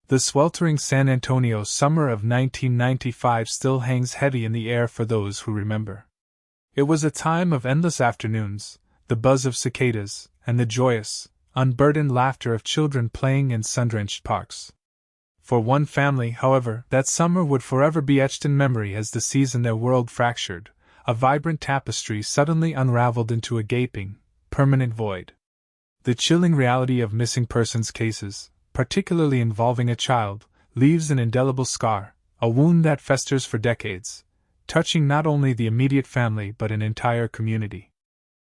The sweltering San Antonio summer of 1995 still hangs heavy in the air for those who remember. It was a time of endless afternoons, the buzz of cicadas, and the joyous, unburdened laughter of children playing in sun-drenched parks. For one family, however, that summer would forever be etched in memory as the season their world fractured, a vibrant tapestry suddenly unraveled into a gaping, permanent void. The chilling reality of missing persons cases, particularly involving a child, leaves an indelible scar, a wound that festers for decades, touching not only the immediate family but an entire community.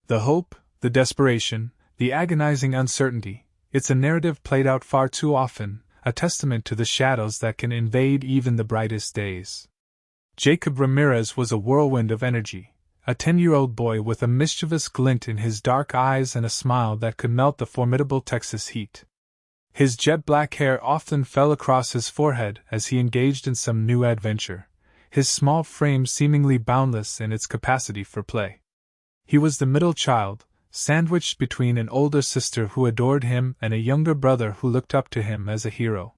The hope, the desperation, the agonizing uncertainty, it's a narrative played out far too often, a testament to the shadows that can invade even the brightest days. Jacob Ramirez was a whirlwind of energy, a 10-year-old boy with a mischievous glint in his dark eyes and a smile that could melt the formidable Texas heat. His jet-black hair often fell across his forehead as he engaged in some new adventure, his small frame seemingly boundless in its capacity for play. He was the middle child, sandwiched between an older sister who adored him and a younger brother who looked up to him as a hero.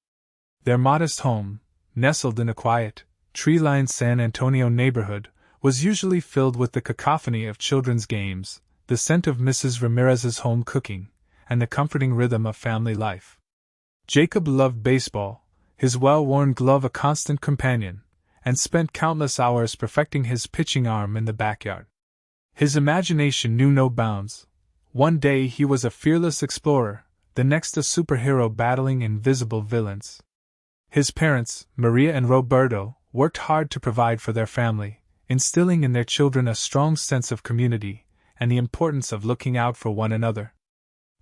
Their modest home, nestled in a quiet, tree-lined San Antonio neighborhood, was usually filled with the cacophony of children's games, the scent of Mrs. Ramirez's home cooking, and the comforting rhythm of family life. Jacob loved baseball, his well-worn glove a constant companion, and spent countless hours perfecting his pitching arm in the backyard. His imagination knew no bounds. One day he was a fearless explorer, the next a superhero battling invisible villains. His parents, Maria and Roberto, worked hard to provide for their family, instilling in their children a strong sense of community and the importance of looking out for one another.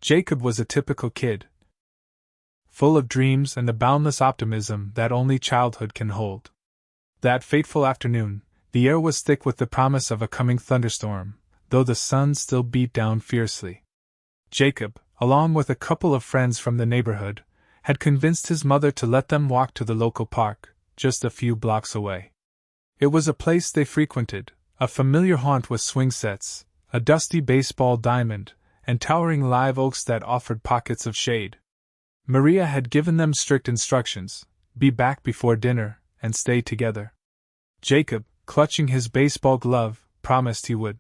Jacob was a typical kid, full of dreams and the boundless optimism that only childhood can hold. That fateful afternoon, the air was thick with the promise of a coming thunderstorm, though the sun still beat down fiercely. Jacob, along with a couple of friends from the neighborhood, had convinced his mother to let them walk to the local park, just a few blocks away. It was a place they frequented, a familiar haunt with swing sets, a dusty baseball diamond, and towering live oaks that offered pockets of shade. Maria had given them strict instructions: be back before dinner, and stay together. Jacob, clutching his baseball glove, promised he would.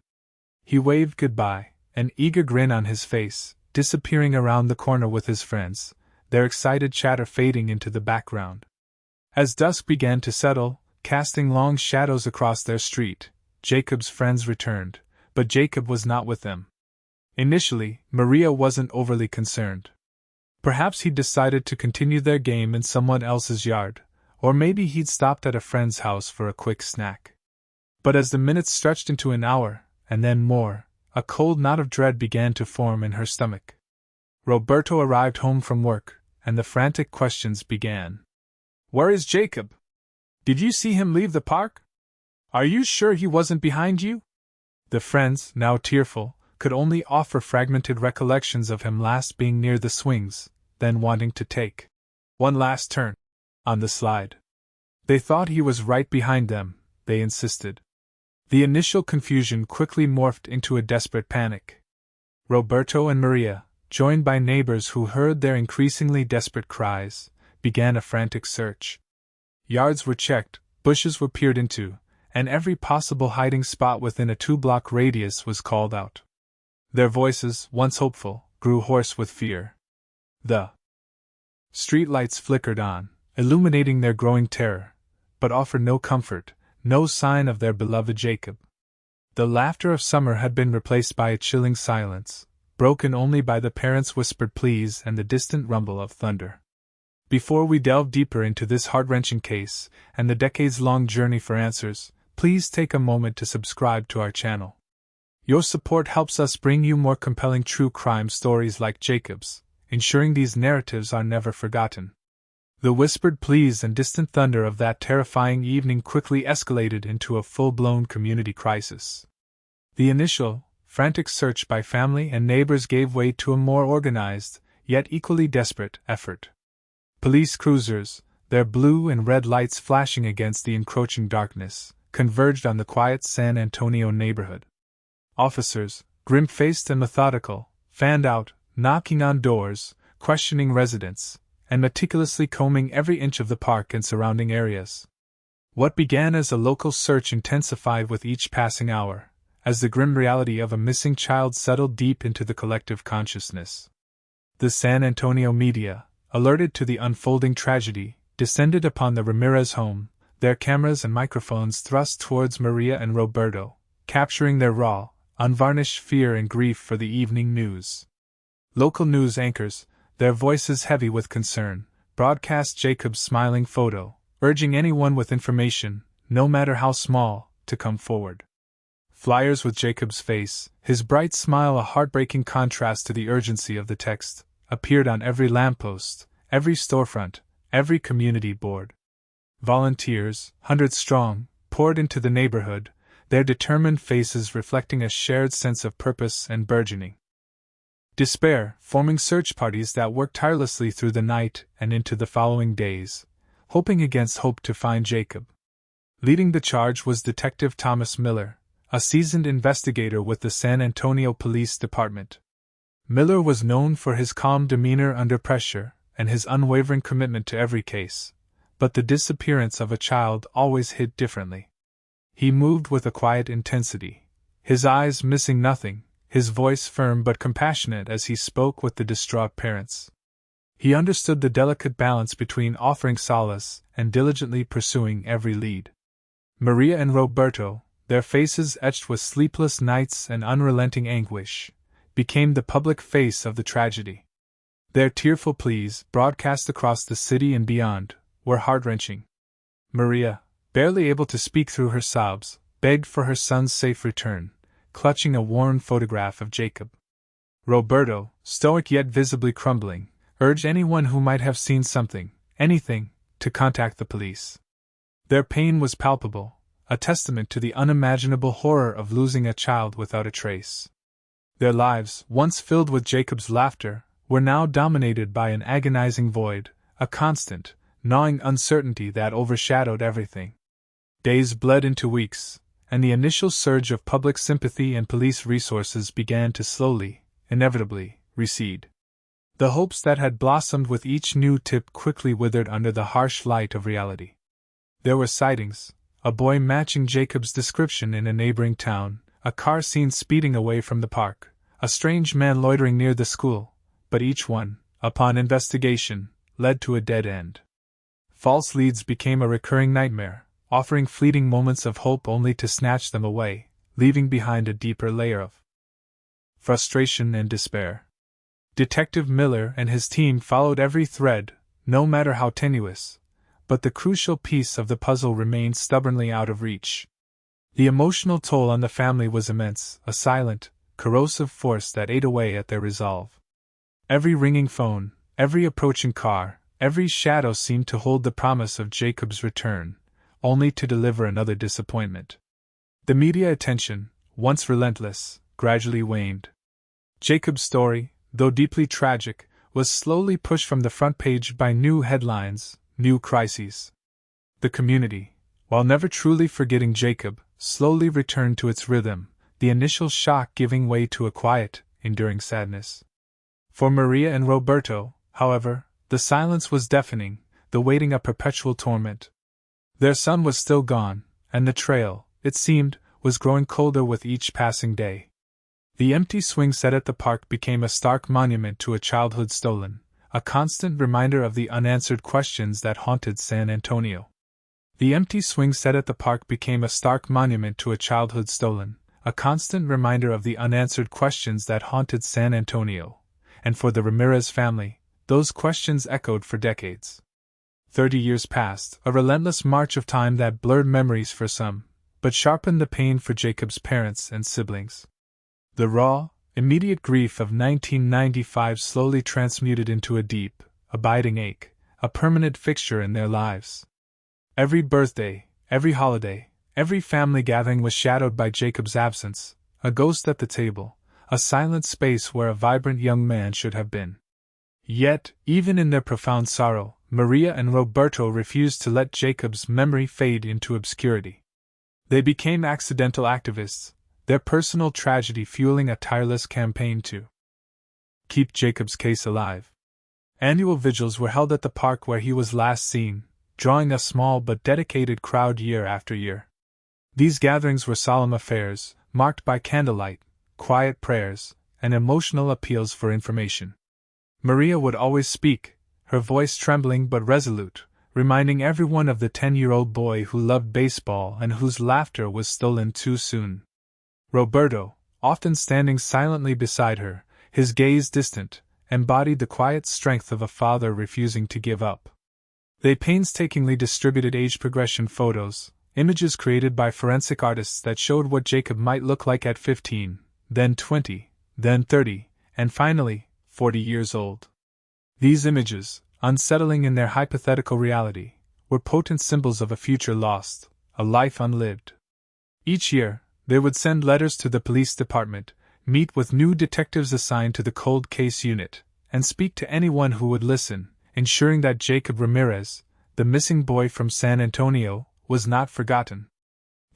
He waved goodbye, an eager grin on his face, disappearing around the corner with his friends, their excited chatter fading into the background. As dusk began to settle, casting long shadows across their street, Jacob's friends returned, but Jacob was not with them. Initially, Maria wasn't overly concerned. Perhaps he'd decided to continue their game in someone else's yard, or maybe he'd stopped at a friend's house for a quick snack. But as the minutes stretched into an hour, and then more, a cold knot of dread began to form in her stomach. Roberto arrived home from work, and the frantic questions began. "Where is Jacob? Did you see him leave the park? Are you sure he wasn't behind you?" The friends, now tearful, could only offer fragmented recollections of him last being near the swings, then wanting to take one last turn on the slide. They thought he was right behind them, they insisted. The initial confusion quickly morphed into a desperate panic. Roberto and Maria, joined by neighbors who heard their increasingly desperate cries, began a frantic search. Yards were checked, bushes were peered into, and every possible hiding spot within a 2-block radius was called out. Their voices, once hopeful, grew hoarse with fear. The streetlights flickered on, illuminating their growing terror, but offered no comfort, no sign of their beloved Jacob. The laughter of summer had been replaced by a chilling silence, broken only by the parents' whispered pleas and the distant rumble of thunder. Before we delve deeper into this heart-wrenching case and the decades-long journey for answers, please take a moment to subscribe to our channel. Your support helps us bring you more compelling true crime stories like Jacob's, ensuring these narratives are never forgotten. The whispered pleas and distant thunder of that terrifying evening quickly escalated into a full-blown community crisis. The initial, frantic search by family and neighbors gave way to a more organized, yet equally desperate, effort. Police cruisers, their blue and red lights flashing against the encroaching darkness, converged on the quiet San Antonio neighborhood. Officers, grim-faced and methodical, fanned out, knocking on doors, questioning residents, and meticulously combing every inch of the park and surrounding areas. What began as a local search intensified with each passing hour, as the grim reality of a missing child settled deep into the collective consciousness. The San Antonio media, alerted to the unfolding tragedy, descended upon the Ramirez home, their cameras and microphones thrust towards Maria and Roberto, capturing their raw, unvarnished fear and grief for the evening news. Local news anchors, their voices heavy with concern, broadcast Jacob's smiling photo, urging anyone with information, no matter how small, to come forward. Flyers with Jacob's face, his bright smile a heartbreaking contrast to the urgency of the text, appeared on every lamppost, every storefront, every community board. Volunteers, hundreds strong, poured into the neighborhood, their determined faces reflecting a shared sense of purpose and burgeoning despair, forming search parties that worked tirelessly through the night and into the following days, hoping against hope to find Jacob. Leading the charge was Detective Thomas Miller, a seasoned investigator with the San Antonio Police Department. Miller was known for his calm demeanor under pressure and his unwavering commitment to every case, but the disappearance of a child always hit differently. He moved with a quiet intensity, his eyes missing nothing, his voice firm but compassionate as he spoke with the distraught parents. He understood the delicate balance between offering solace and diligently pursuing every lead. Maria and Roberto, their faces etched with sleepless nights and unrelenting anguish, became the public face of the tragedy. Their tearful pleas, broadcast across the city and beyond, were heart-wrenching. Maria, barely able to speak through her sobs, begged for her son's safe return, clutching a worn photograph of Jacob. Roberto, stoic yet visibly crumbling, urged anyone who might have seen something, anything, to contact the police. Their pain was palpable, a testament to the unimaginable horror of losing a child without a trace. Their lives, once filled with Jacob's laughter, were now dominated by an agonizing void, a constant, gnawing uncertainty that overshadowed everything. Days bled into weeks, and the initial surge of public sympathy and police resources began to slowly, inevitably, recede. The hopes that had blossomed with each new tip quickly withered under the harsh light of reality. There were sightings, a boy matching Jacob's description in a neighboring town, a car seen speeding away from the park, a strange man loitering near the school, but each one, upon investigation, led to a dead end. False leads became a recurring nightmare, offering fleeting moments of hope only to snatch them away, leaving behind a deeper layer of frustration and despair. Detective Miller and his team followed every thread, no matter how tenuous, but the crucial piece of the puzzle remained stubbornly out of reach. The emotional toll on the family was immense, a silent, corrosive force that ate away at their resolve. Every ringing phone, every approaching car, every shadow seemed to hold the promise of Jacob's return, only to deliver another disappointment. The media attention, once relentless, gradually waned. Jacob's story, though deeply tragic, was slowly pushed from the front page by new headlines, new crises. The community, while never truly forgetting Jacob, slowly returned to its rhythm, the initial shock giving way to a quiet, enduring sadness. For Maria and Roberto, however, the silence was deafening, the waiting a perpetual torment. Their son was still gone, and the trail, it seemed, was growing colder with each passing day. The empty swing set at the park became a stark monument to a childhood stolen, a constant reminder of the unanswered questions that haunted San Antonio. The empty swing set at the park became a stark monument to a childhood stolen, a constant reminder of the unanswered questions that haunted San Antonio, and for the Ramirez family, those questions echoed for decades. 30 years passed, a relentless march of time that blurred memories for some, but sharpened the pain for Jacob's parents and siblings. The raw, immediate grief of 1995 slowly transmuted into a deep, abiding ache, a permanent fixture in their lives. Every birthday, every holiday, every family gathering was shadowed by Jacob's absence, a ghost at the table, a silent space where a vibrant young man should have been. Yet, even in their profound sorrow, Maria and Roberto refused to let Jacob's memory fade into obscurity. They became accidental activists, their personal tragedy fueling a tireless campaign to keep Jacob's case alive. Annual vigils were held at the park where he was last seen, drawing a small but dedicated crowd year after year. These gatherings were solemn affairs, marked by candlelight, quiet prayers, and emotional appeals for information. Maria would always speak, her voice trembling but resolute, reminding everyone of the 10-year-old boy who loved baseball and whose laughter was stolen too soon. Roberto, often standing silently beside her, his gaze distant, embodied the quiet strength of a father refusing to give up. They painstakingly distributed age progression photos, images created by forensic artists that showed what Jacob might look like at 15, then 20, then 30, and finally, 40 years old. These images, unsettling in their hypothetical reality, were potent symbols of a future lost, a life unlived. Each year, they would send letters to the police department, meet with new detectives assigned to the cold case unit, and speak to anyone who would listen, ensuring that Jacob Ramirez, the missing boy from San Antonio, was not forgotten.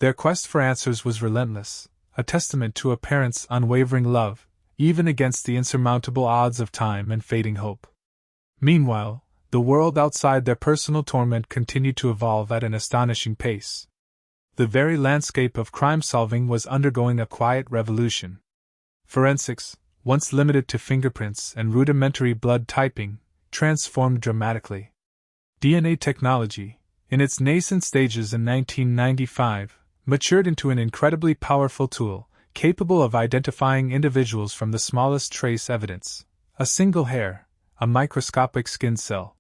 Their quest for answers was relentless, a testament to a parent's unwavering love, even against the insurmountable odds of time and fading hope. Meanwhile, the world outside their personal torment continued to evolve at an astonishing pace. The very landscape of crime-solving was undergoing a quiet revolution. Forensics, once limited to fingerprints and rudimentary blood typing, transformed dramatically. DNA technology, in its nascent stages in 1995, matured into an incredibly powerful tool, capable of identifying individuals from the smallest trace evidence, a single hair, a microscopic skin cell.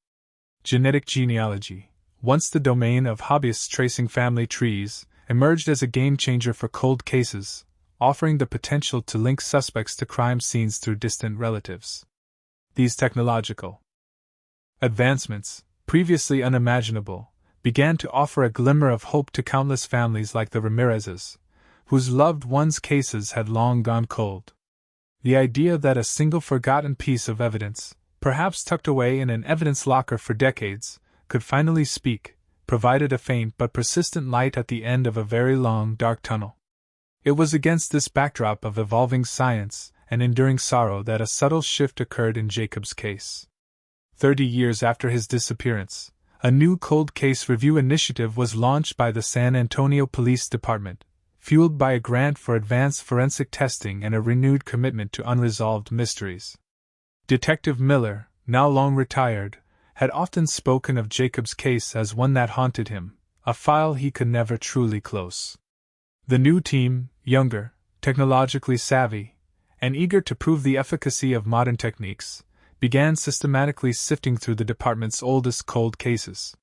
Genetic genealogy, once the domain of hobbyists tracing family trees, emerged as a game-changer for cold cases, offering the potential to link suspects to crime scenes through distant relatives. These technological advancements, previously unimaginable, began to offer a glimmer of hope to countless families like the Ramirez's, whose loved ones' cases had long gone cold. The idea that a single forgotten piece of evidence, perhaps tucked away in an evidence locker for decades, could finally speak, provided a faint but persistent light at the end of a very long, dark tunnel. It was against this backdrop of evolving science and enduring sorrow that a subtle shift occurred in Jacob's case. 30 years after his disappearance, a new cold case review initiative was launched by the San Antonio Police Department, fueled by a grant for advanced forensic testing and a renewed commitment to unresolved mysteries. Detective Miller, now long retired, had often spoken of Jacob's case as one that haunted him, a file he could never truly close. The new team, younger, technologically savvy, and eager to prove the efficacy of modern techniques, began systematically sifting through the department's oldest cold cases.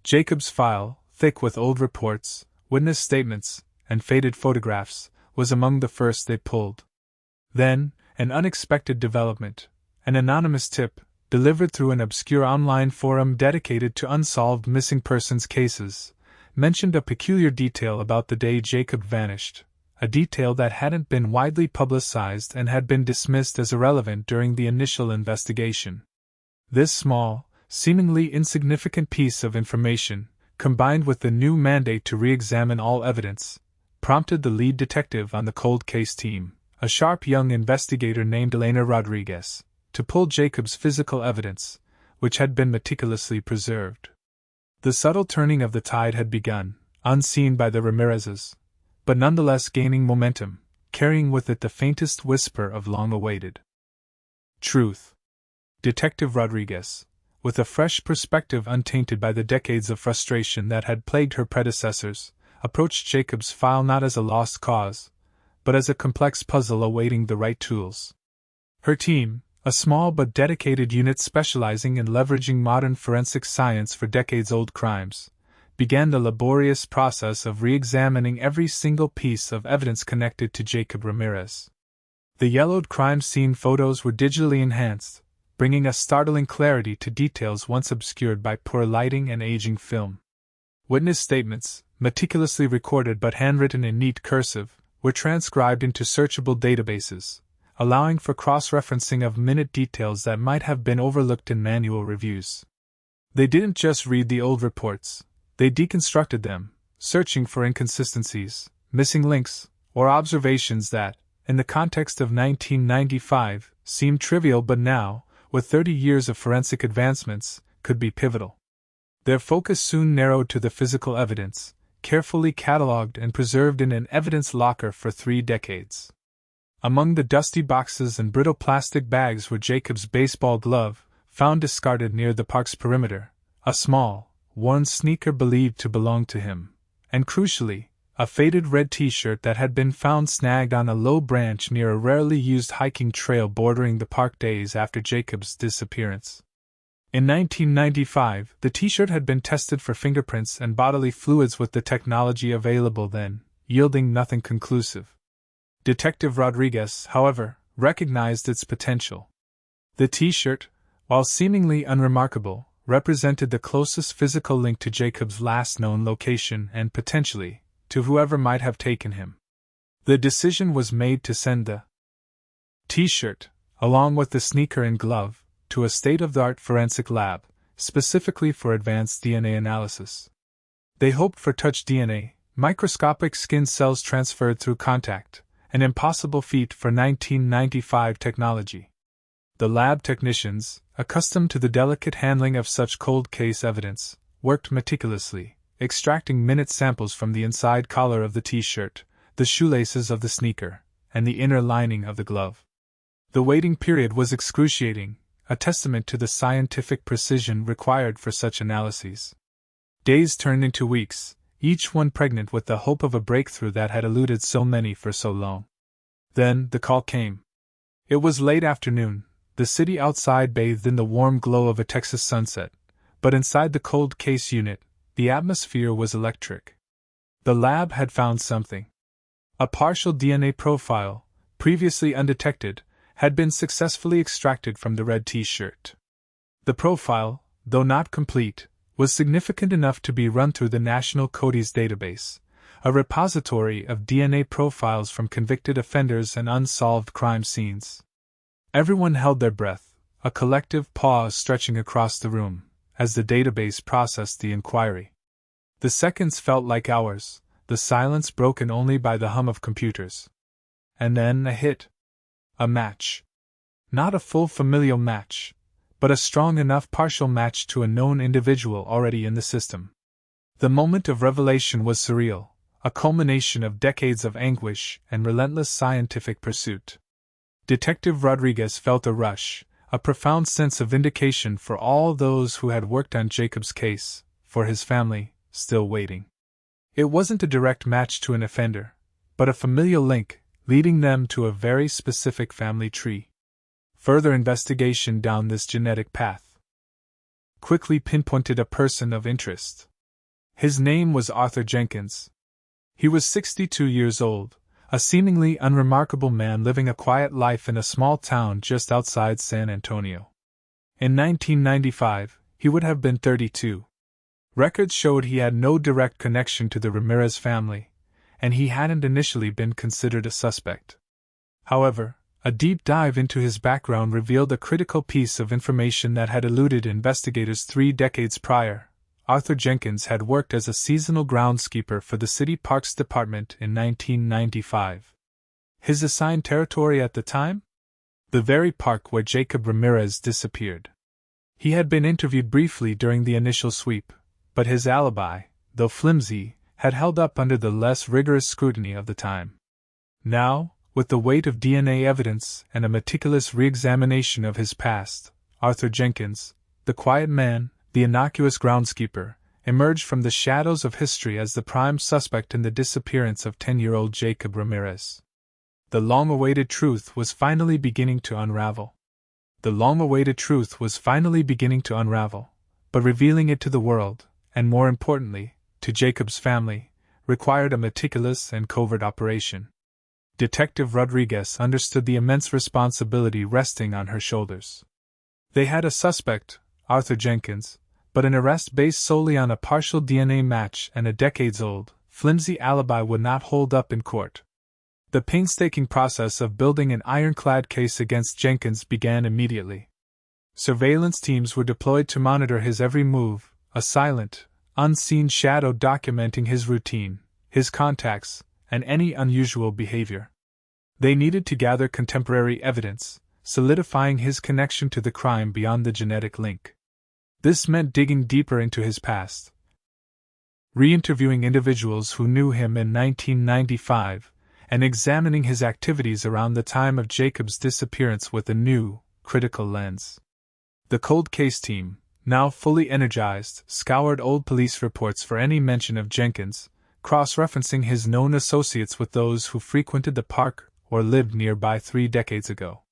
Jacob's file, thick with old reports, witness statements, and faded photographs, was among the first they pulled. Then, an unexpected development. An anonymous tip, delivered through an obscure online forum dedicated to unsolved missing persons cases, mentioned a peculiar detail about the day Jacob vanished, a detail that hadn't been widely publicized and had been dismissed as irrelevant during the initial investigation. This small, seemingly insignificant piece of information, combined with the new mandate to re-examine all evidence, prompted the lead detective on the cold case team, a sharp young investigator named Ramirez, to pull Jacob's physical evidence, which had been meticulously preserved. The subtle turning of the tide had begun, unseen by the Ramirezes, but nonetheless gaining momentum, carrying with it the faintest whisper of long-awaited truth. Detective Rodriguez, with a fresh perspective untainted by the decades of frustration that had plagued her predecessors, approached Jacob's file not as a lost cause, but as a complex puzzle awaiting the right tools. Her team, a small but dedicated unit specializing in leveraging modern forensic science for decades-old crimes, began the laborious process of re-examining every single piece of evidence connected to Jacob Ramirez. The yellowed crime scene photos were digitally enhanced, bringing a startling clarity to details once obscured by poor lighting and aging film. Witness statements, meticulously recorded but handwritten in neat cursive, were transcribed into searchable databases, allowing for cross-referencing of minute details that might have been overlooked in manual reviews. They didn't just read the old reports, they deconstructed them, searching for inconsistencies, missing links, or observations that, in the context of 1995, seemed trivial but now, with 30 years of forensic advancements, could be pivotal. Their focus soon narrowed to the physical evidence, carefully catalogued and preserved in an evidence locker for 3 decades. Among the dusty boxes and brittle plastic bags were Jacob's baseball glove, found discarded near the park's perimeter, a small, worn sneaker believed to belong to him, and crucially, a faded red t-shirt that had been found snagged on a low branch near a rarely used hiking trail bordering the park days after Jacob's disappearance. In 1995, the t-shirt had been tested for fingerprints and bodily fluids with the technology available then, yielding nothing conclusive. Detective Rodriguez, however, recognized its potential. The t-shirt, while seemingly unremarkable, represented the closest physical link to Jacob's last known location and, potentially, to whoever might have taken him. The decision was made to send the t-shirt, along with the sneaker and glove, to a state-of-the-art forensic lab, specifically for advanced DNA analysis. They hoped for touch DNA, microscopic skin cells transferred through contact, an impossible feat for 1995 technology. The lab technicians, accustomed to the delicate handling of such cold case evidence, worked meticulously, extracting minute samples from the inside collar of the t-shirt, the shoelaces of the sneaker, and the inner lining of the glove. The waiting period was excruciating, a testament to the scientific precision required for such analyses. Days turned into weeks, each one pregnant with the hope of a breakthrough that had eluded so many for so long. Then the call came. It was late afternoon, the city outside bathed in the warm glow of a Texas sunset, but inside the cold case unit, the atmosphere was electric. The lab had found something. A partial DNA profile, previously undetected, had been successfully extracted from the red t-shirt. The profile, though not complete, was significant enough to be run through the National CODIS database, a repository of DNA profiles from convicted offenders and unsolved crime scenes. Everyone held their breath, a collective pause stretching across the room, as the database processed the inquiry. The seconds felt like hours, the silence broken only by the hum of computers. And then a hit. A match. Not a full familial match, but a strong enough partial match to a known individual already in the system. The moment of revelation was surreal, a culmination of decades of anguish and relentless scientific pursuit. Detective Rodriguez felt a rush, a profound sense of vindication for all those who had worked on Jacob's case, for his family, still waiting. It wasn't a direct match to an offender, but a familial link, leading them to a very specific family tree. Further investigation down this genetic path quickly pinpointed a person of interest. His name was Arthur Jenkins. He was 62 years old, a seemingly unremarkable man living a quiet life in a small town just outside San Antonio. In 1995, he would have been 32. Records showed he had no direct connection to the Ramirez family, and he hadn't initially been considered a suspect. However, a deep dive into his background revealed a critical piece of information that had eluded investigators 3 decades prior. Arthur Jenkins had worked as a seasonal groundskeeper for the City Parks Department in 1995. His assigned territory at the time? The very park where Jacob Ramirez disappeared. He had been interviewed briefly during the initial sweep, but his alibi, though flimsy, had held up under the less rigorous scrutiny of the time. Now, with the weight of DNA evidence and a meticulous re-examination of his past, Arthur Jenkins, the quiet man, the innocuous groundskeeper, emerged from the shadows of history as the prime suspect in the disappearance of 10-year-old Jacob Ramirez. The long-awaited truth was finally beginning to unravel. But revealing it to the world, and more importantly, to Jacob's family, required a meticulous and covert operation. Detective Rodriguez understood the immense responsibility resting on her shoulders. They had a suspect, Arthur Jenkins, but an arrest based solely on a partial DNA match and a decades-old, flimsy alibi would not hold up in court. The painstaking process of building an ironclad case against Jenkins began immediately. Surveillance teams were deployed to monitor his every move, a silent, unseen shadow documenting his routine, his contacts, and any unusual behavior. They needed to gather contemporary evidence, solidifying his connection to the crime beyond the genetic link. This meant digging deeper into his past, re-interviewing individuals who knew him in 1995, and examining his activities around the time of Jacob's disappearance with a new, critical lens. The cold case team, now fully energized, scoured old police reports for any mention of Jenkins, cross-referencing his known associates with those who frequented the park or lived nearby 3 decades ago.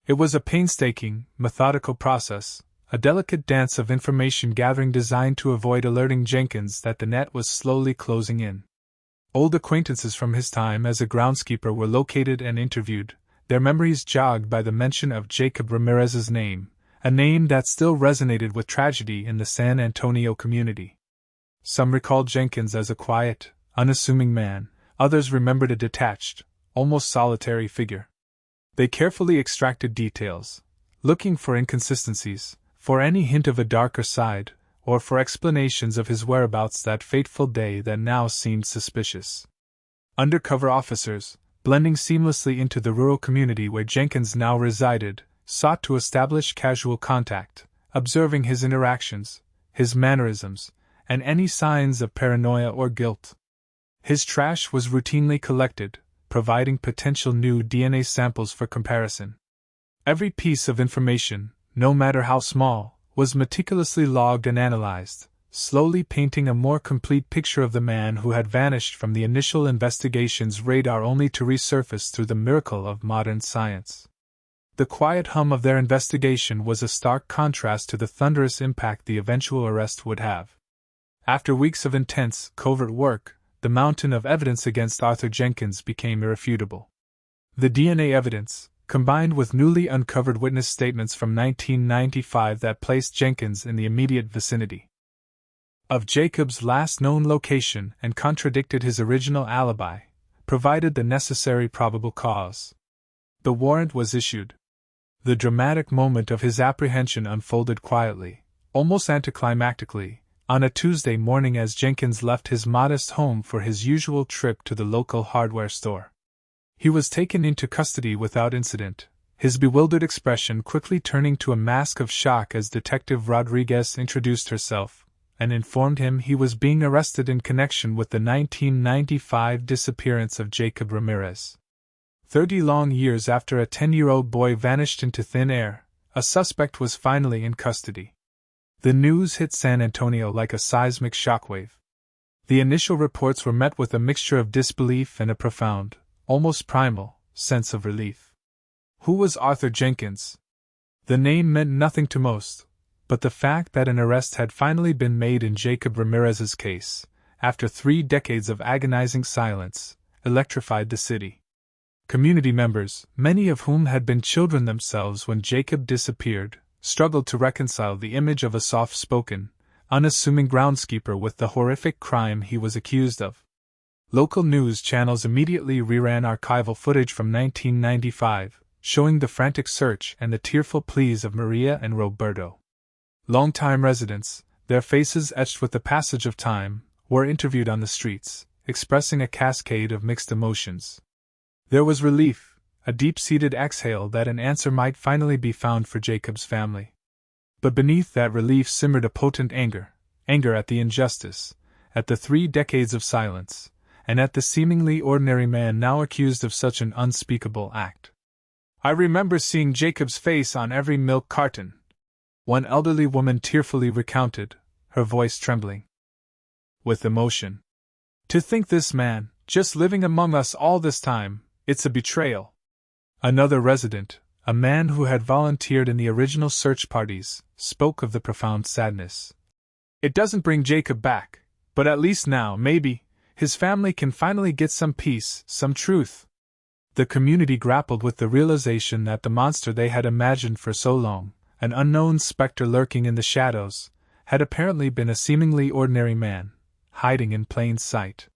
It was a painstaking, methodical process, a delicate dance of information gathering designed to avoid alerting Jenkins that the net was slowly closing in. Old acquaintances from his time as a groundskeeper were located and interviewed, their memories jogged by the mention of Jacob Ramirez's name, a name that still resonated with tragedy in the San Antonio community. Some recalled Jenkins as a quiet, unassuming man, others remembered a detached, almost solitary figure. They carefully extracted details, looking for inconsistencies, for any hint of a darker side, or for explanations of his whereabouts that fateful day that now seemed suspicious. Undercover officers, blending seamlessly into the rural community where Jenkins now resided, sought to establish casual contact, observing his interactions, his mannerisms, and any signs of paranoia or guilt. His trash was routinely collected, providing potential new DNA samples for comparison. Every piece of information, no matter how small, was meticulously logged and analyzed, slowly painting a more complete picture of the man who had vanished from the initial investigation's radar only to resurface through the miracle of modern science. The quiet hum of their investigation was a stark contrast to the thunderous impact the eventual arrest would have. After weeks of intense, covert work, the mountain of evidence against Arthur Jenkins became irrefutable. The DNA evidence, combined with newly uncovered witness statements from 1995 that placed Jenkins in the immediate vicinity of Jacob's last known location and contradicted his original alibi, provided the necessary probable cause. The warrant was issued. The dramatic moment of his apprehension unfolded quietly, almost anticlimactically, on a Tuesday morning as Jenkins left his modest home for his usual trip to the local hardware store. He was taken into custody without incident, his bewildered expression quickly turning to a mask of shock as Detective Rodriguez introduced herself and informed him he was being arrested in connection with the 1995 disappearance of Jacob Ramirez. 30 long years after a 10-year-old boy vanished into thin air, a suspect was finally in custody. The news hit San Antonio like a seismic shockwave. The initial reports were met with a mixture of disbelief and a profound, almost primal, sense of relief. Who was Arthur Jenkins? The name meant nothing to most, but the fact that an arrest had finally been made in Jacob Ramirez's case, after 3 decades of agonizing silence, electrified the city. Community members, many of whom had been children themselves when Jacob disappeared, struggled to reconcile the image of a soft-spoken, unassuming groundskeeper with the horrific crime he was accused of. Local news channels immediately reran archival footage from 1995, showing the frantic search and the tearful pleas of Maria and Roberto. Longtime residents, their faces etched with the passage of time, were interviewed on the streets, expressing a cascade of mixed emotions. There was relief, a deep-seated exhale that an answer might finally be found for Jacob's family. But beneath that relief simmered a potent anger at the injustice, at the 3 decades of silence, and at the seemingly ordinary man now accused of such an unspeakable act. "I remember seeing Jacob's face on every milk carton," one elderly woman tearfully recounted, her voice trembling with emotion. "To think this man, just living among us all this time, it's a betrayal." Another resident, a man who had volunteered in the original search parties, spoke of the profound sadness. "It doesn't bring Jacob back, but at least now, maybe, his family can finally get some peace, some truth." The community grappled with the realization that the monster they had imagined for so long, an unknown specter lurking in the shadows, had apparently been a seemingly ordinary man, hiding in plain sight.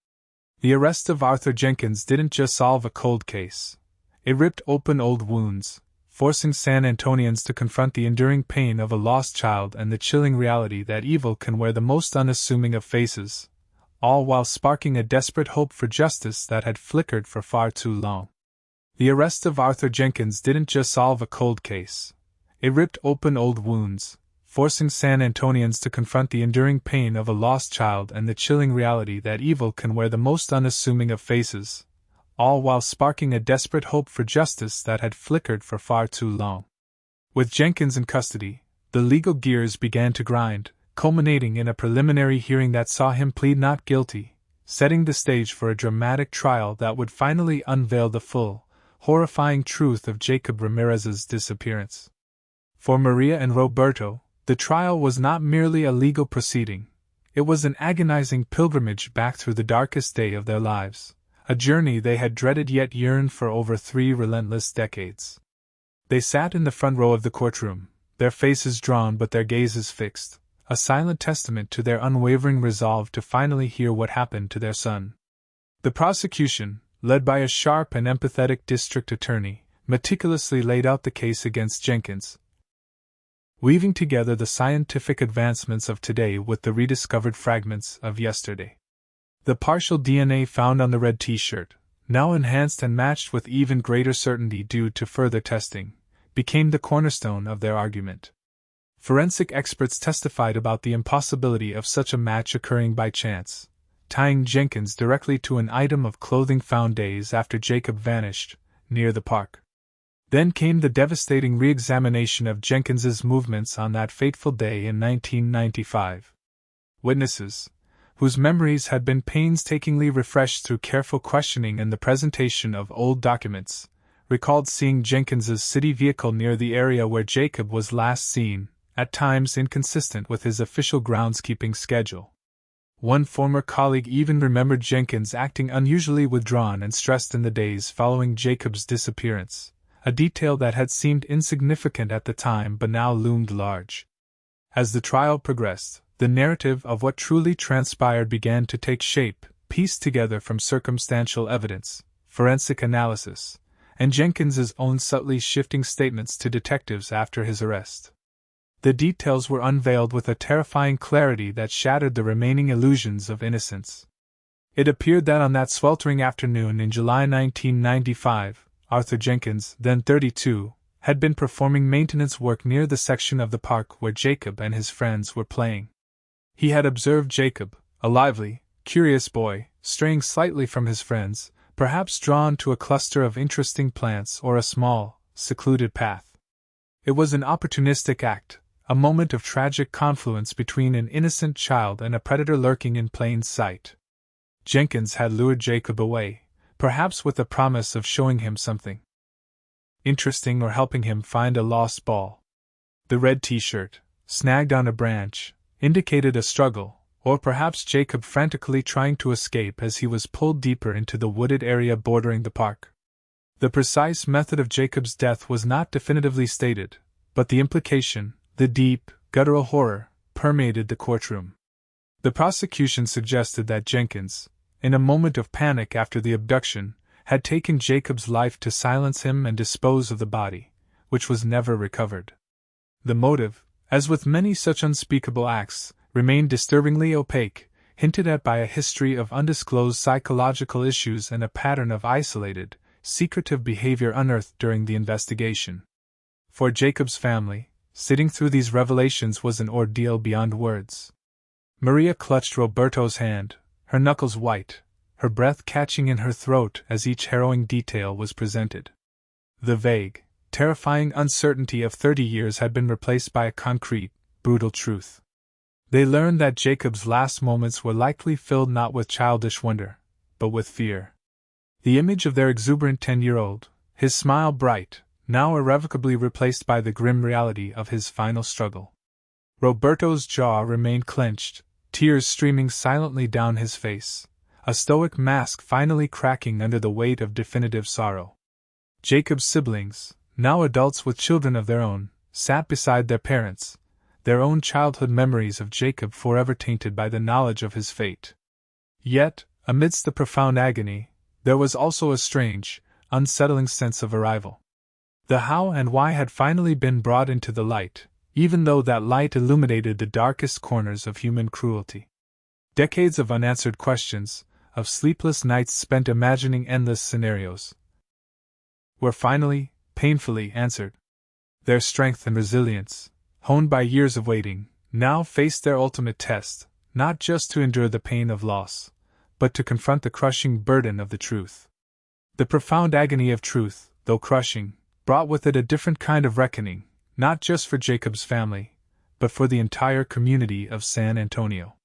The arrest of Arthur Jenkins didn't just solve a cold case. It ripped open old wounds, forcing San Antonians to confront the enduring pain of a lost child and the chilling reality that evil can wear the most unassuming of faces, all while sparking a desperate hope for justice that had flickered for far too long. The arrest of Arthur Jenkins didn't just solve a cold case. It ripped open old wounds, forcing San Antonians to confront the enduring pain of a lost child and the chilling reality that evil can wear the most unassuming of faces, all while sparking a desperate hope for justice that had flickered for far too long. With Jenkins in custody, the legal gears began to grind, culminating in a preliminary hearing that saw him plead not guilty, setting the stage for a dramatic trial that would finally unveil the full, horrifying truth of Jacob Ramirez's disappearance. For Maria and Roberto, the trial was not merely a legal proceeding. It was an agonizing pilgrimage back through the darkest day of their lives, a journey they had dreaded yet yearned for over 3 relentless decades. They sat in the front row of the courtroom, their faces drawn but their gazes fixed, a silent testament to their unwavering resolve to finally hear what happened to their son. The prosecution, led by a sharp and empathetic district attorney, meticulously laid out the case against Jenkins, weaving together the scientific advancements of today with the rediscovered fragments of yesterday. The partial DNA found on the red T-shirt, now enhanced and matched with even greater certainty due to further testing, became the cornerstone of their argument. Forensic experts testified about the impossibility of such a match occurring by chance, tying Jenkins directly to an item of clothing found days after Jacob vanished, near the park. Then came the devastating re-examination of Jenkins's movements on that fateful day in 1995. Witnesses, whose memories had been painstakingly refreshed through careful questioning and the presentation of old documents, recalled seeing Jenkins's city vehicle near the area where Jacob was last seen, at times inconsistent with his official groundskeeping schedule. One former colleague even remembered Jenkins acting unusually withdrawn and stressed in the days following Jacob's disappearance, a detail that had seemed insignificant at the time but now loomed large. As the trial progressed, the narrative of what truly transpired began to take shape, pieced together from circumstantial evidence, forensic analysis, and Jenkins's own subtly shifting statements to detectives after his arrest. The details were unveiled with a terrifying clarity that shattered the remaining illusions of innocence. It appeared that on that sweltering afternoon in July 1995, Arthur Jenkins, then 32, had been performing maintenance work near the section of the park where Jacob and his friends were playing. He had observed Jacob, a lively, curious boy, straying slightly from his friends, perhaps drawn to a cluster of interesting plants or a small, secluded path. It was an opportunistic act, a moment of tragic confluence between an innocent child and a predator lurking in plain sight. Jenkins had lured Jacob away, perhaps with the promise of showing him something interesting or helping him find a lost ball. The red T-shirt, snagged on a branch, indicated a struggle, or perhaps Jacob frantically trying to escape as he was pulled deeper into the wooded area bordering the park. The precise method of Jacob's death was not definitively stated, but the implication, the deep, guttural horror, permeated the courtroom. The prosecution suggested that Jenkins, in a moment of panic after the abduction, had taken Jacob's life to silence him and dispose of the body, which was never recovered. The motive, as with many such unspeakable acts, remained disturbingly opaque, hinted at by a history of undisclosed psychological issues and a pattern of isolated, secretive behavior unearthed during the investigation. For Jacob's family, sitting through these revelations was an ordeal beyond words. Maria clutched Roberto's hand, her knuckles white, her breath catching in her throat as each harrowing detail was presented. The vague, terrifying uncertainty of 30 years had been replaced by a concrete, brutal truth. They learned that Jacob's last moments were likely filled not with childish wonder, but with fear. The image of their exuberant 10-year-old, his smile bright, now irrevocably replaced by the grim reality of his final struggle. Roberto's jaw remained clenched, tears streaming silently down his face, a stoic mask finally cracking under the weight of definitive sorrow. Jacob's siblings, now adults with children of their own, sat beside their parents, their own childhood memories of Jacob forever tainted by the knowledge of his fate. Yet, amidst the profound agony, there was also a strange, unsettling sense of arrival. The how and why had finally been brought into the light, even though that light illuminated the darkest corners of human cruelty. Decades of unanswered questions, of sleepless nights spent imagining endless scenarios. were finally, painfully answered. Their strength and resilience, honed by years of waiting, now faced their ultimate test, not just to endure the pain of loss, but to confront the crushing burden of the truth. The profound agony of truth, though crushing, brought with it a different kind of reckoning, not just for Jacob's family, but for the entire community of San Antonio.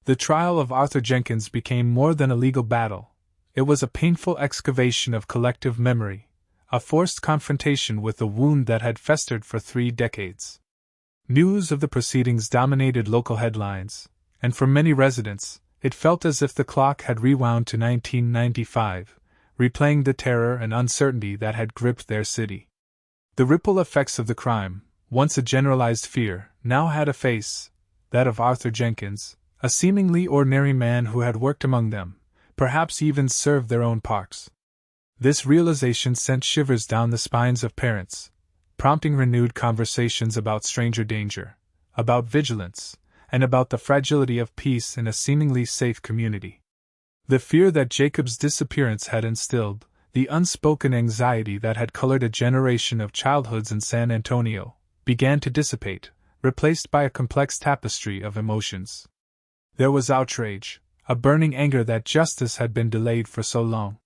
The trial of Arthur Jenkins became more than a legal battle. It was a painful excavation of collective memory, a forced confrontation with the wound that had festered for 3 decades. News of the proceedings dominated local headlines, and for many residents, it felt as if the clock had rewound to 1995, replaying the terror and uncertainty that had gripped their city. The ripple effects of the crime, once a generalized fear, now had a face, that of Arthur Jenkins, a seemingly ordinary man who had worked among them, perhaps even served their own parks. This realization sent shivers down the spines of parents, prompting renewed conversations about stranger danger, about vigilance, and about the fragility of peace in a seemingly safe community. The fear that Jacob's disappearance had instilled, the unspoken anxiety that had colored a generation of childhoods in San Antonio, began to dissipate, replaced by a complex tapestry of emotions. There was outrage, a burning anger that justice had been delayed for so long.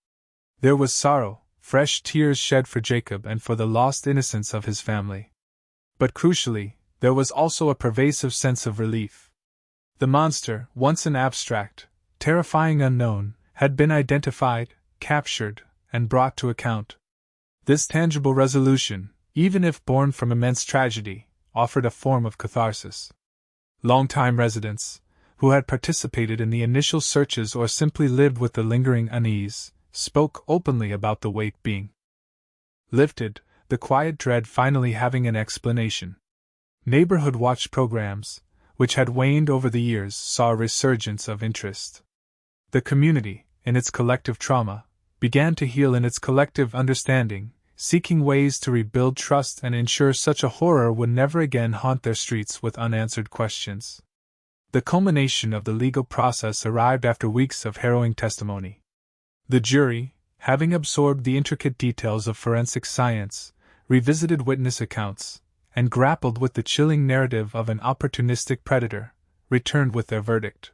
There was sorrow, fresh tears shed for Jacob and for the lost innocence of his family. But crucially, there was also a pervasive sense of relief. The monster, once an abstract, terrifying unknown, had been identified, captured, and brought to account. This tangible resolution, even if born from immense tragedy, offered a form of catharsis. Longtime residents, who had participated in the initial searches or simply lived with the lingering unease, spoke openly about the weight being lifted, the quiet dread finally having an explanation. Neighborhood watch programs, which had waned over the years, saw a resurgence of interest. The community, in its collective trauma, began to heal in its collective understanding, seeking ways to rebuild trust and ensure such a horror would never again haunt their streets with unanswered questions. The culmination of the legal process arrived after weeks of harrowing testimony. The jury, having absorbed the intricate details of forensic science, revisited witness accounts, and grappled with the chilling narrative of an opportunistic predator, returned with their verdict.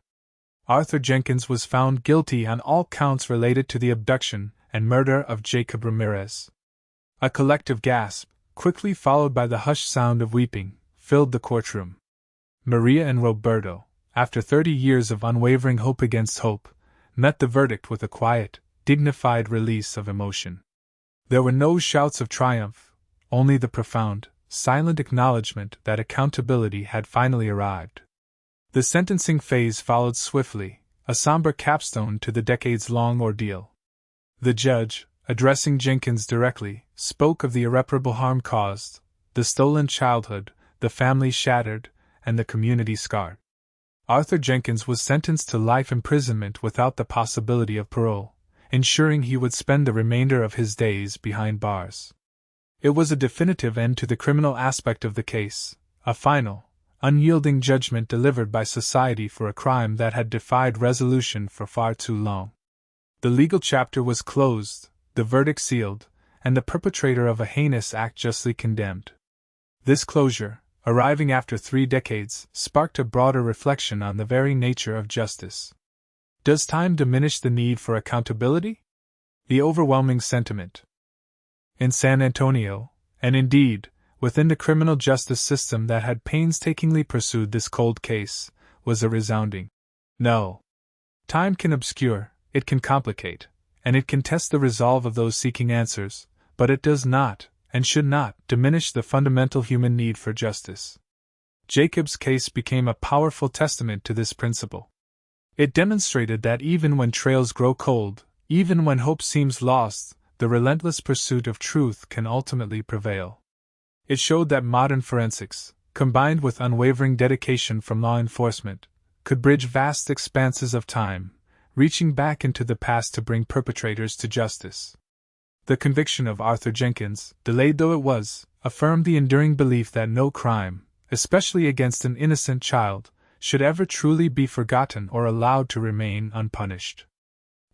Arthur Jenkins was found guilty on all counts related to the abduction and murder of Jacob Ramirez. A collective gasp, quickly followed by the hushed sound of weeping, filled the courtroom. Maria and Roberto, after 30 years of unwavering hope against hope, met the verdict with a quiet, dignified release of emotion. There were no shouts of triumph, only the profound, silent acknowledgement that accountability had finally arrived. The sentencing phase followed swiftly, a somber capstone to the decades-long ordeal. The judge, addressing Jenkins directly, spoke of the irreparable harm caused, the stolen childhood, the family shattered, and the community scarred. Arthur Jenkins was sentenced to life imprisonment without the possibility of parole, ensuring he would spend the remainder of his days behind bars. It was a definitive end to the criminal aspect of the case, a final, unyielding judgment delivered by society for a crime that had defied resolution for far too long. The legal chapter was closed, the verdict sealed, and the perpetrator of a heinous act justly condemned. This closure, arriving after 3 decades, sparked a broader reflection on the very nature of justice. Does time diminish the need for accountability? The overwhelming sentiment in San Antonio, and indeed, within the criminal justice system that had painstakingly pursued this cold case, was a resounding no. Time can obscure, it can complicate, and it can test the resolve of those seeking answers, but it does not, and should not, diminish the fundamental human need for justice. Jacob's case became a powerful testament to this principle. It demonstrated that even when trails grow cold, even when hope seems lost, the relentless pursuit of truth can ultimately prevail. It showed that modern forensics, combined with unwavering dedication from law enforcement, could bridge vast expanses of time, reaching back into the past to bring perpetrators to justice. The conviction of Arthur Jenkins, delayed though it was, affirmed the enduring belief that no crime, especially against an innocent child, should ever truly be forgotten or allowed to remain unpunished.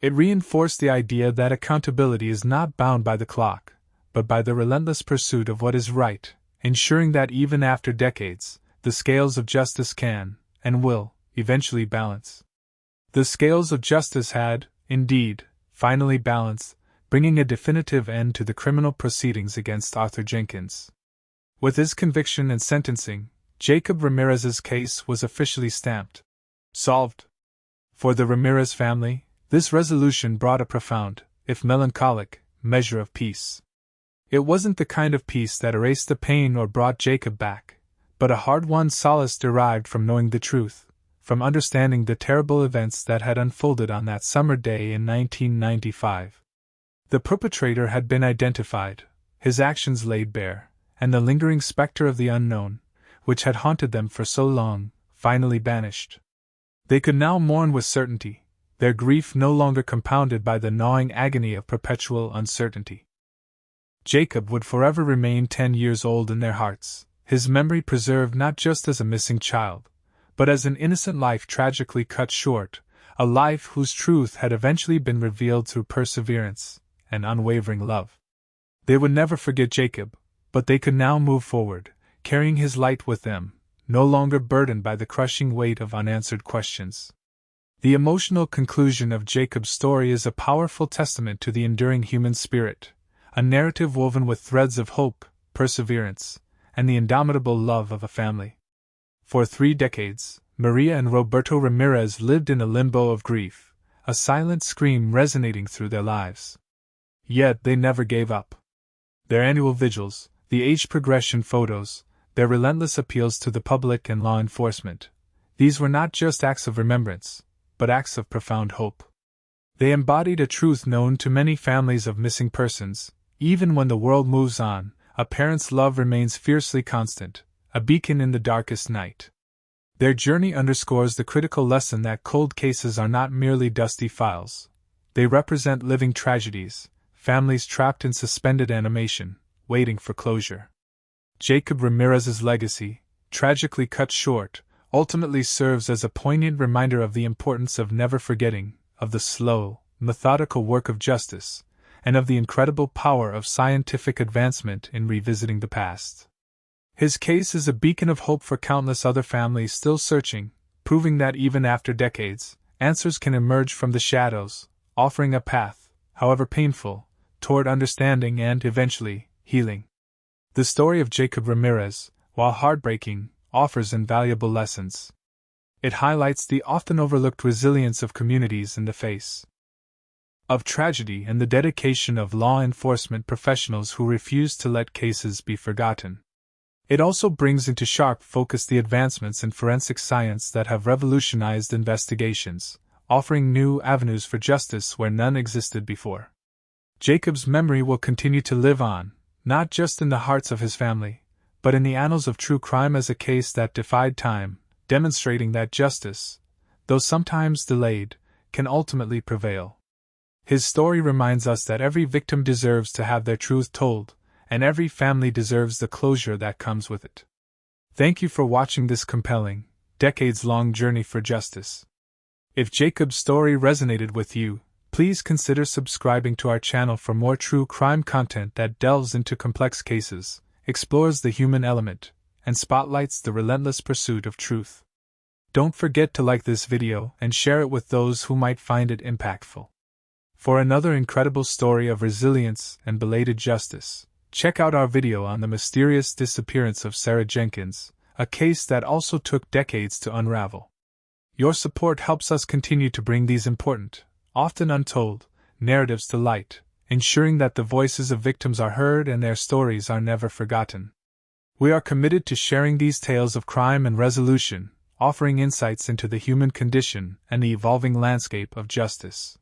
It reinforced the idea that accountability is not bound by the clock, but by the relentless pursuit of what is right, ensuring that even after decades, the scales of justice can, and will, eventually balance. The scales of justice had, indeed, finally balanced, bringing a definitive end to the criminal proceedings against Arthur Jenkins. With his conviction and sentencing, Jacob Ramirez's case was officially stamped solved. For the Ramirez family, this resolution brought a profound, if melancholic, measure of peace. It wasn't the kind of peace that erased the pain or brought Jacob back, but a hard-won solace derived from knowing the truth, from understanding the terrible events that had unfolded on that summer day in 1995. The perpetrator had been identified, his actions laid bare, and the lingering specter of the unknown, which had haunted them for so long, finally banished. They could now mourn with certainty, their grief no longer compounded by the gnawing agony of perpetual uncertainty. Jacob would forever remain 10 years old in their hearts, his memory preserved not just as a missing child, but as an innocent life tragically cut short, a life whose truth had eventually been revealed through perseverance and unwavering love. They would never forget Jacob, but they could now move forward, carrying his light with them, no longer burdened by the crushing weight of unanswered questions. The emotional conclusion of Jacob's story is a powerful testament to the enduring human spirit, a narrative woven with threads of hope, perseverance, and the indomitable love of a family. For 3 decades, Maria and Roberto Ramirez lived in a limbo of grief, a silent scream resonating through their lives. Yet they never gave up. Their annual vigils, the age progression photos, their relentless appeals to the public and law enforcement, these were not just acts of remembrance, but acts of profound hope. They embodied a truth known to many families of missing persons: even when the world moves on, a parent's love remains fiercely constant, a beacon in the darkest night. Their journey underscores the critical lesson that cold cases are not merely dusty files. They represent living tragedies, families trapped in suspended animation, waiting for closure. Jacob Ramirez's legacy, tragically cut short, ultimately serves as a poignant reminder of the importance of never forgetting, of the slow, methodical work of justice, and of the incredible power of scientific advancement in revisiting the past. His case is a beacon of hope for countless other families still searching, proving that even after decades, answers can emerge from the shadows, offering a path, however painful, toward understanding and, eventually, healing. The story of Jacob Ramirez, while heartbreaking, offers invaluable lessons. It highlights the often overlooked resilience of communities in the face of tragedy and the dedication of law enforcement professionals who refuse to let cases be forgotten. It also brings into sharp focus the advancements in forensic science that have revolutionized investigations, offering new avenues for justice where none existed before. Jacob's memory will continue to live on, not just in the hearts of his family, but in the annals of true crime as a case that defied time, demonstrating that justice, though sometimes delayed, can ultimately prevail. His story reminds us that every victim deserves to have their truth told, and every family deserves the closure that comes with it. Thank you for watching this compelling, decades-long journey for justice. If Jacob's story resonated with you, please consider subscribing to our channel for more true crime content that delves into complex cases, explores the human element, and spotlights the relentless pursuit of truth. Don't forget to like this video and share it with those who might find it impactful. For another incredible story of resilience and belated justice, check out our video on the mysterious disappearance of Sarah Jenkins, a case that also took decades to unravel. Your support helps us continue to bring these important, often untold, narratives to light, ensuring that the voices of victims are heard and their stories are never forgotten. We are committed to sharing these tales of crime and resolution, offering insights into the human condition and the evolving landscape of justice.